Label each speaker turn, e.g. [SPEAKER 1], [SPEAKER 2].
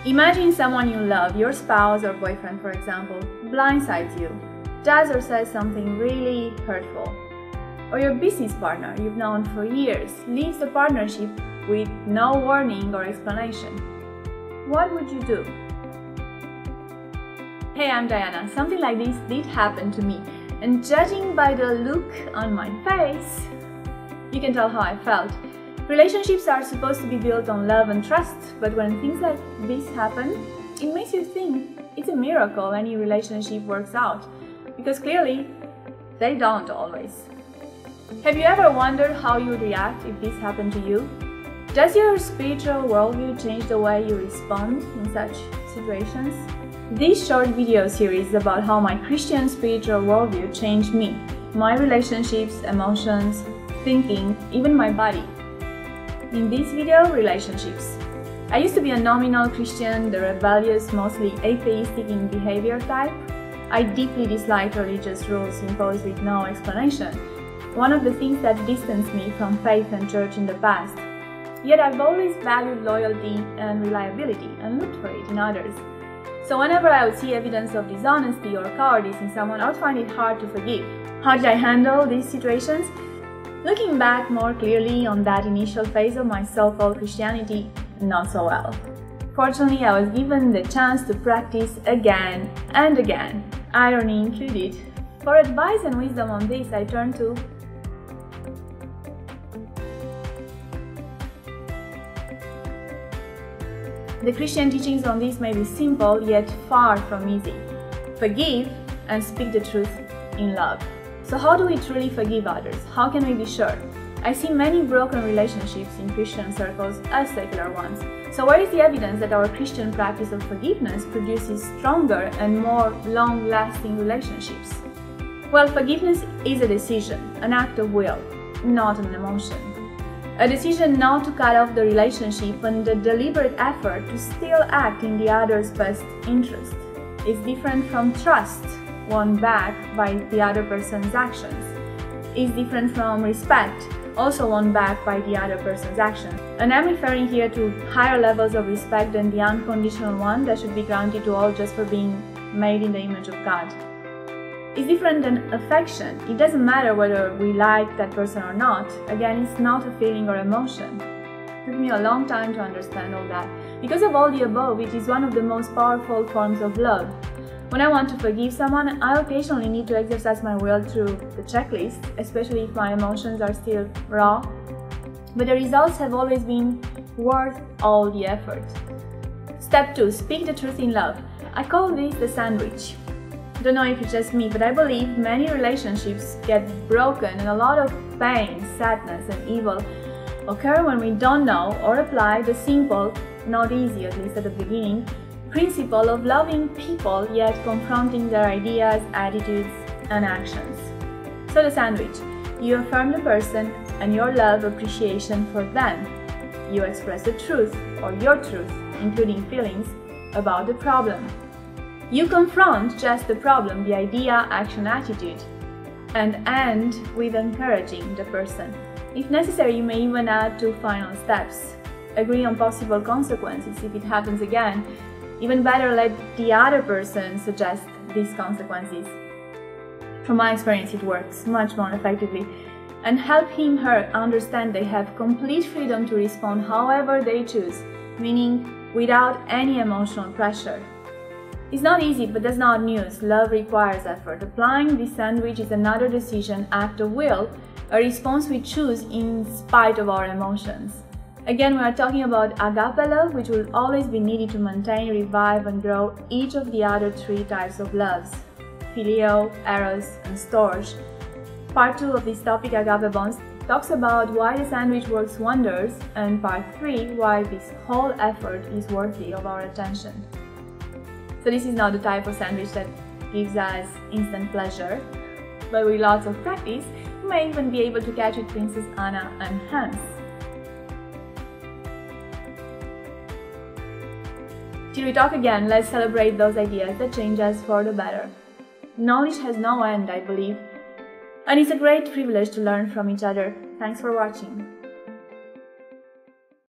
[SPEAKER 1] Imagine someone you love, your spouse or boyfriend for example, blindsides you, does or says something really hurtful. Or your business partner you've known for years leaves the partnership with no warning or explanation. What would you do? Hey, I'm Diana. Something like this did happen to me, and judging by the look on my face, you can tell how I felt. Relationships are supposed to be built on love and trust, but when things like this happen, it makes you think it's a miracle any relationship works out, because clearly they don't always. Have you ever wondered how you would react if this happened to you? Does your spiritual worldview change the way you respond in such situations? This short video series is about how my Christian spiritual worldview changed me, my relationships, emotions, thinking, even my body. In this video, relationships. I used to be a nominal Christian, the rebellious, mostly atheistic in behavior type. I deeply disliked religious rules imposed with no explanation, one of the things that distanced me from faith and church in the past. Yet I've always valued loyalty and reliability and looked for it in others. So whenever I would see evidence of dishonesty or cowardice in someone, I would find it hard to forgive. How did I handle these situations? Looking back more clearly on that initial phase of my so-called Christianity, not so well. Fortunately, I was given the chance to practice again and again, irony included. For advice and wisdom on this, I turned to the Christian teachings on this may be simple, yet far from easy. Forgive and speak the truth in love. So how do we truly forgive others? How can we be sure? I see many broken relationships in Christian circles as secular ones. So where is the evidence that our Christian practice of forgiveness produces stronger and more long-lasting relationships? Well, forgiveness is a decision, an act of will, not an emotion. A decision not to cut off the relationship and a deliberate effort to still act in the other's best interest. It's different from trust won back by the other person's actions. Is different from respect, also won back by the other person's actions. And I'm referring here to higher levels of respect than the unconditional one that should be granted to all just for being made in the image of God. It's different than affection. It doesn't matter whether we like that person or not. Again, it's not a feeling or emotion. It took me a long time to understand all that. Because of all the above, it is one of the most powerful forms of love. When I want to forgive someone, I occasionally need to exercise my will through the checklist, especially if my emotions are still raw. But the results have always been worth all the effort. Step 2. Speak the truth in love. I call this the sandwich. Don't know if it's just me, but I believe many relationships get broken and a lot of pain, sadness and evil occur when we don't know or apply the simple, not easy at least at the beginning, principle of loving people yet confronting their ideas, attitudes and actions. So the sandwich. You affirm the person and your love appreciation for them. You express the truth or your truth, including feelings, about the problem. You confront just the problem, the idea, action, attitude, and end with encouraging the person. If necessary, you may even add 2 final steps. Agree on possible consequences if it happens again. Even better, let the other person suggest these consequences. From my experience, it works much more effectively. And help him/her understand they have complete freedom to respond however they choose, meaning without any emotional pressure. It's not easy, but that's not news. Love requires effort. Applying this sandwich is another decision, act of will, a response we choose in spite of our emotions. Again, we are talking about agape love, which will always be needed to maintain, revive and grow each of the other 3 types of loves: phileo, eros and storge. Part 2 of this topic, agape bonds, talks about why the sandwich works wonders, and part 3, why this whole effort is worthy of our attention. So this is not the type of sandwich that gives us instant pleasure, but with lots of practice, you may even be able to catch with Princess Anna and Hans. Till we talk again, let's celebrate those ideas that change us for the better. Knowledge has no end, I believe, and it's a great privilege to learn from each other. Thanks for watching.